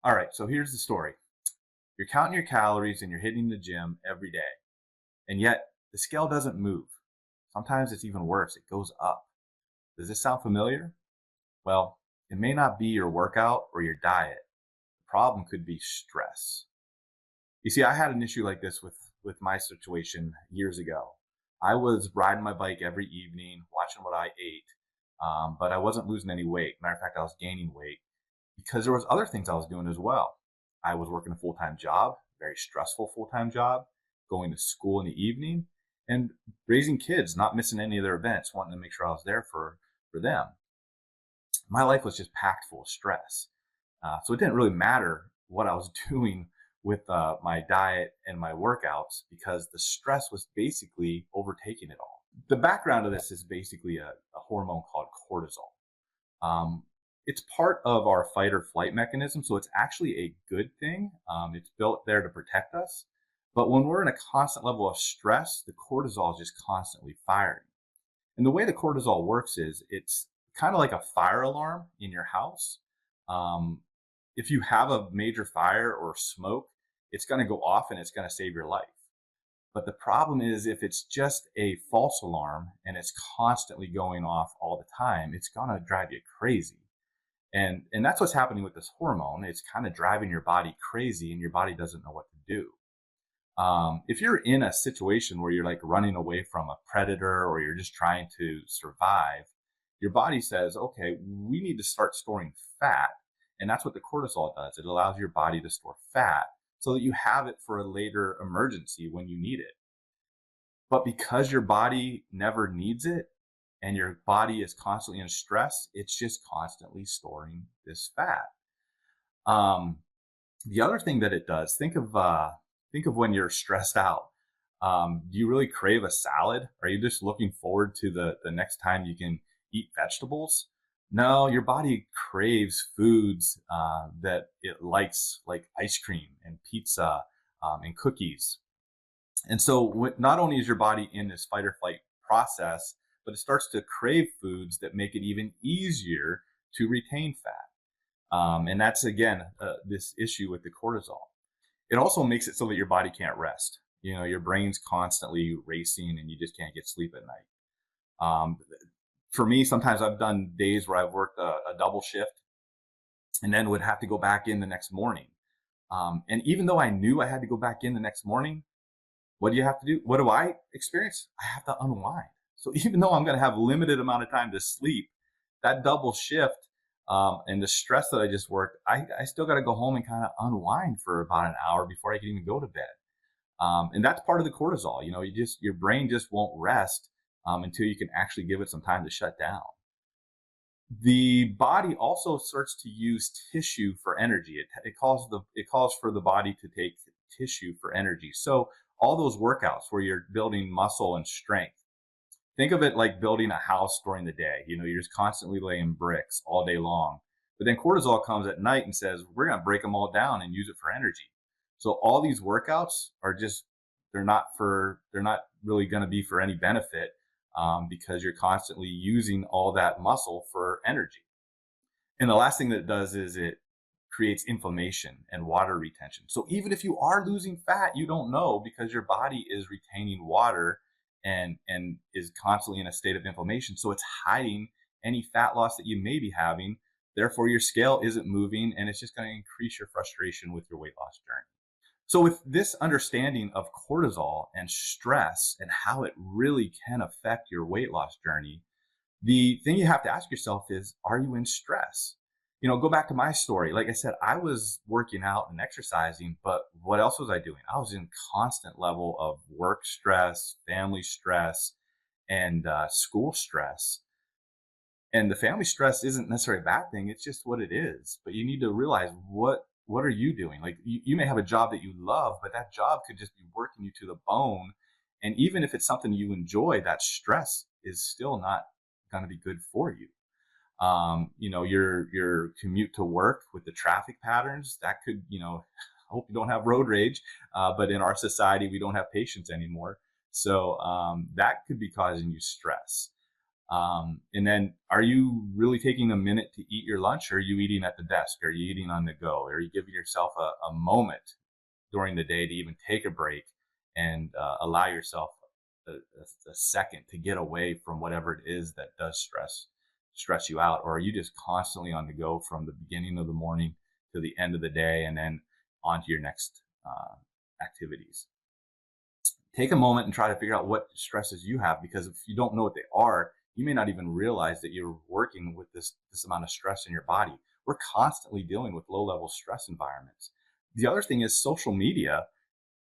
All right, so here's the story. You're counting your calories and you're hitting the gym every day, and yet the scale doesn't move. Sometimes it's even worse, it goes up. Does this sound familiar? Well, it may not be your workout or your diet. The problem could be stress. You see, I had an issue like this with my situation years ago. I was riding my bike every evening, watching what I ate, but I wasn't losing any weight. Matter of fact, I was gaining weight because there was other things I was doing as well. I was working a full-time job, very stressful full-time job, going to school in the evening, and raising kids, not missing any of their events, wanting to make sure I was there for them. My life was just packed full of stress. So it didn't really matter what I was doing with my diet and my workouts because the stress was basically overtaking it all. The background of this is basically a hormone called cortisol. Um, it's part of our fight or flight mechanism, so it's actually a good thing. It's built there to protect us. But when we're in a constant level of stress, the cortisol is just constantly firing. And the way the cortisol works is it's kind of like a fire alarm in your house. Um, if you have a major fire or smoke, it's going to go off and it's going to save your life. But the problem is if it's just a false alarm and it's constantly going off all the time, it's going to drive you crazy. And that's what's happening with this hormone. It's kind of driving your body crazy and your body doesn't know what to do. If you're in a situation where you're like running away from a predator or you're just trying to survive, your body says, okay, we need to start storing fat. And that's what the cortisol does. It allows your body to store fat so that you have it for a later emergency when you need it. But because your body never needs it and your body is constantly in stress, it's just constantly storing this fat. Um, the other thing that it does, think of when you're stressed out. Do you really crave a salad? Are you just looking forward to the next time you can eat vegetables? No, your body craves foods that it likes, like ice cream and pizza and cookies. And so, not only is your body in this fight or flight process, but it starts to crave foods that make it even easier to retain fat. And that's again this issue with the cortisol. It also makes it so that your body can't rest. You know, your brain's constantly racing and you just can't get sleep at night. Um, for me, sometimes I've done days where I've worked a double shift and then would have to go back in the next morning. And even though I knew I had to go back in the next morning, what do you have to do? What do I experience? I have to unwind. So even though I'm going to have limited amount of time to sleep, that double shift and the stress that I just worked, I still got to go home and kind of unwind for about an hour before I can even go to bed. And that's part of the cortisol. You know, your brain just won't rest until you can actually give it some time to shut down. The body also starts to use tissue for energy. It calls for the body to take tissue for energy. So all those workouts where you're building muscle and strength, think of it like building a house during the day. You know, you're just constantly laying bricks all day long. But then cortisol comes at night and says, we're going to break them all down and use it for energy. So all these workouts are just, they're not really going to be for any benefit because you're constantly using all that muscle for energy. And the last thing that it does is it creates inflammation and water retention. So even if you are losing fat, you don't know because your body is retaining water and is constantly in a state of inflammation. So it's hiding any fat loss that you may be having. Therefore, your scale isn't moving and it's just going to increase your frustration with your weight loss journey. So with this understanding of cortisol and stress and how it really can affect your weight loss journey, the thing you have to ask yourself is, are you in stress? You know, go back to my story. Like I said, I was working out and exercising, but what else was I doing? I was in constant level of work stress, family stress, and school stress. And the family stress isn't necessarily a bad thing. It's just what it is. But you need to realize what are you doing? Like you may have a job that you love, but that job could just be working you to the bone. And even if it's something you enjoy, that stress is still not going to be good for you. You know, your commute to work with the traffic patterns that could, you know, I hope you don't have road rage, but in our society we don't have patience anymore, so that could be causing you stress. And then, are you really taking a minute to eat your lunch, or are you eating at the desk? Are you eating on the go? Are you giving yourself a moment during the day to even take a break and allow yourself a second to get away from whatever it is that does stress you out? Or are you just constantly on the go from the beginning of the morning to the end of the day, and then on to your next activities? Take a moment and try to figure out what stresses you have, because if you don't know what they are, you may not even realize that you're working with this amount of stress in your body. We're constantly dealing with low level stress environments. The other thing is social media.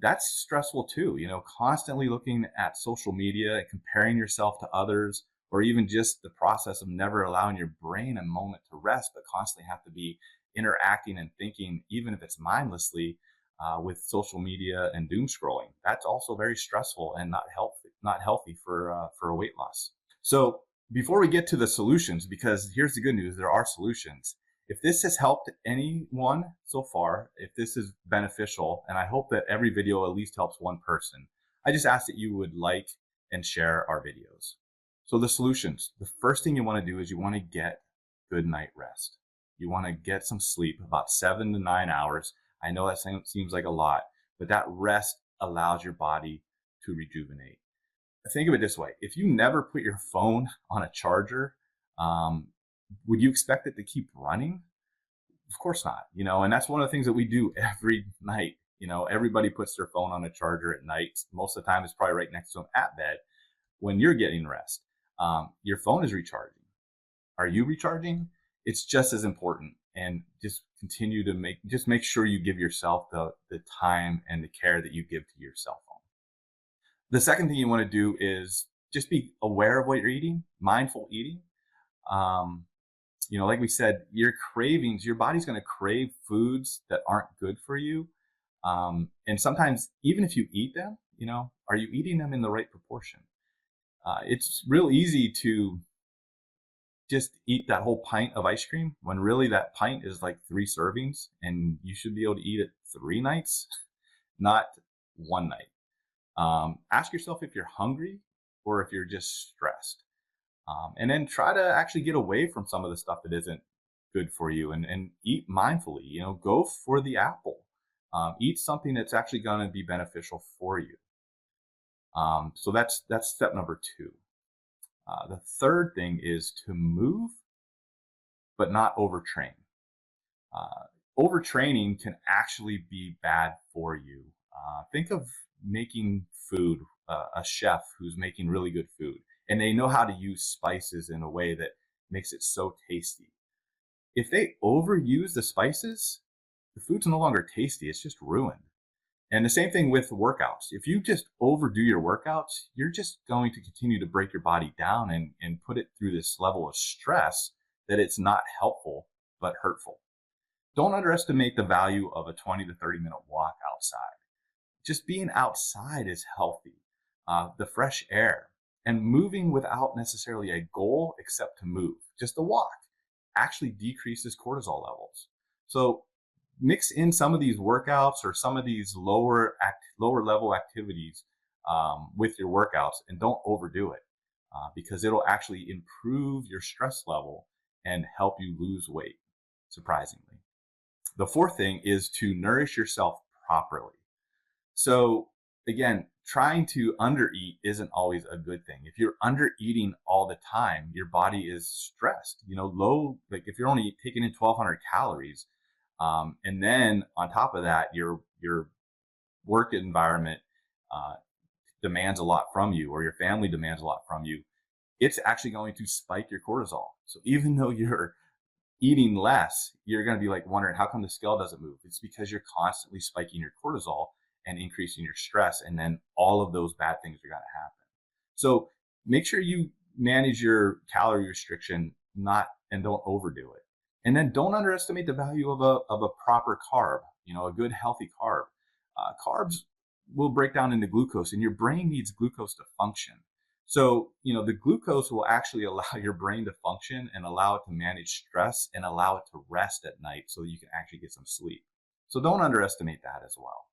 That's stressful too, constantly looking at social media and comparing yourself to others, or even just the process of never allowing your brain a moment to rest, but constantly have to be interacting and thinking, even if it's mindlessly, with social media and doom scrolling. That's also very stressful and not healthy for a weight loss. So before we get to the solutions, because here's the good news, there are solutions. If this has helped anyone so far, if this is beneficial, and I hope that every video at least helps one person, I just ask that you would like and share our videos. So the solutions, the first thing you want to do is you want to get good night rest. You want to get some sleep, about 7 to 9 hours. I know that seems like a lot, but that rest allows your body to rejuvenate. Think of it this way. If you never put your phone on a charger, would you expect it to keep running? Of course not, and that's one of the things that we do every night. Everybody puts their phone on a charger at night. Most of the time it's probably right next to them at bed. When you're getting rest, your phone is recharging. Are you recharging? It's just as important. And just continue to make sure you give yourself the time and the care that you give to your cell phone. The second thing you want to do is just be aware of what you're eating, mindful eating. Like we said, your cravings, your body's going to crave foods that aren't good for you. And sometimes even if you eat them, are you eating them in the right proportion? It's real easy to just eat that whole pint of ice cream when really that pint is like 3 servings, and you should be able to eat it 3 nights, not 1 night. Ask yourself if you're hungry or if you're just stressed. And then try to actually get away from some of the stuff that isn't good for you, and eat mindfully. Go for the apple. Eat something that's actually going to be beneficial for you. So that's step number 2. The third thing is to move, but not overtrain. Overtraining can actually be bad for you. Think of making food, a chef who's making really good food, and they know how to use spices in a way that makes it so tasty. If they overuse the spices, the food's no longer tasty, it's just ruined. And the same thing with workouts. If you just overdo your workouts, you're just going to continue to break your body down and put it through this level of stress that it's not helpful, but hurtful. Don't underestimate the value of a 20 to 30-minute walk outside. Just being outside is healthy. The fresh air and moving without necessarily a goal except to move, just to walk, actually decreases cortisol levels. So mix in some of these workouts or some of these lower level activities with your workouts, and don't overdo it, because it'll actually improve your stress level and help you lose weight, surprisingly. The fourth thing is to nourish yourself properly. So again, trying to undereat isn't always a good thing. If you're undereating all the time, your body is stressed. Like if you're only taking in 1,200 calories, and then on top of that, your work environment demands a lot from you, or your family demands a lot from you, it's actually going to spike your cortisol. So even though you're eating less, you're going to be like wondering how come the scale doesn't move. It's because you're constantly spiking your cortisol and increasing your stress, and then all of those bad things are going to happen. So make sure you manage your calorie restriction, and don't overdo it. And then don't underestimate the value of a proper carb, a good healthy carb. Carbs will break down into glucose, and your brain needs glucose to function. So, the glucose will actually allow your brain to function and allow it to manage stress and allow it to rest at night so that you can actually get some sleep. So don't underestimate that as well.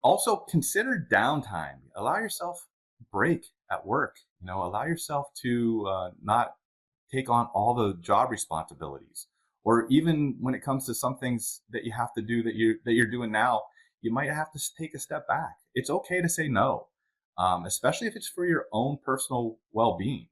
Also, consider downtime. Allow yourself break at work. Allow yourself to not take on all the job responsibilities, or even when it comes to some things that you have to do that you're doing now, you might have to take a step back. It's okay to say no, especially if it's for your own personal well-being.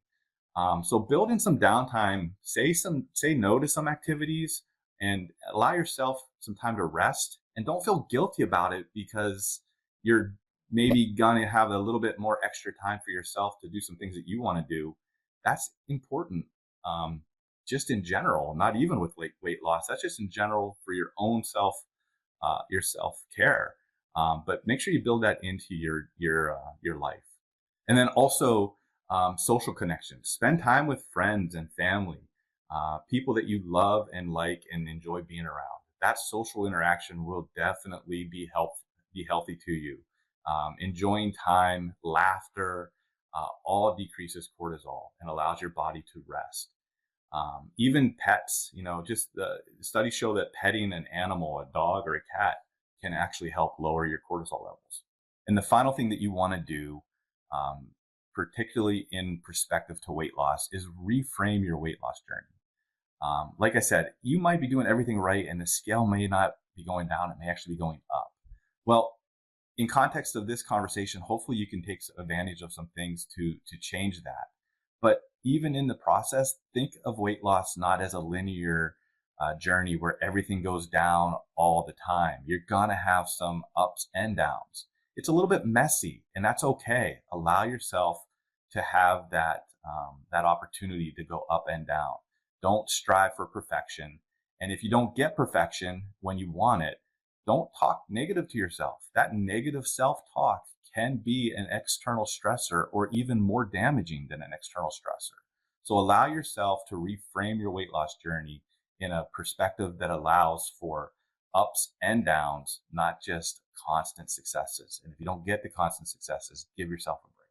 So build in some downtime, say no to some activities, and allow yourself some time to rest. And don't feel guilty about it because you're maybe gonna have a little bit more extra time for yourself to do some things that you want to do. That's important. Um, just in general, not even with weight loss. That's just in general for your own your self care. But make sure you build that into your life. And then also social connections. Spend time with friends and family, people that you love and like and enjoy being around. That social interaction will definitely be healthy to you. Enjoying time, laughter, all decreases cortisol and allows your body to rest. Even pets, just the studies show that petting an animal, a dog or a cat, can actually help lower your cortisol levels. And the final thing that you want to do, um, particularly in perspective to weight loss, is reframe your weight loss journey. Like I said, you might be doing everything right and the scale may not be going down, it may actually be going up. Well, in context of this conversation, hopefully you can take advantage of some things to change that. But even in the process, think of weight loss not as a linear journey where everything goes down all the time. You're gonna have some ups and downs. It's a little bit messy, and that's okay. Allow yourself to have that opportunity to go up and down. Don't strive for perfection. And if you don't get perfection when you want it, don't talk negative to yourself. That negative self-talk can be an external stressor or even more damaging than an external stressor. So allow yourself to reframe your weight loss journey in a perspective that allows for ups and downs, not just constant successes. And if you don't get the constant successes, give yourself a break.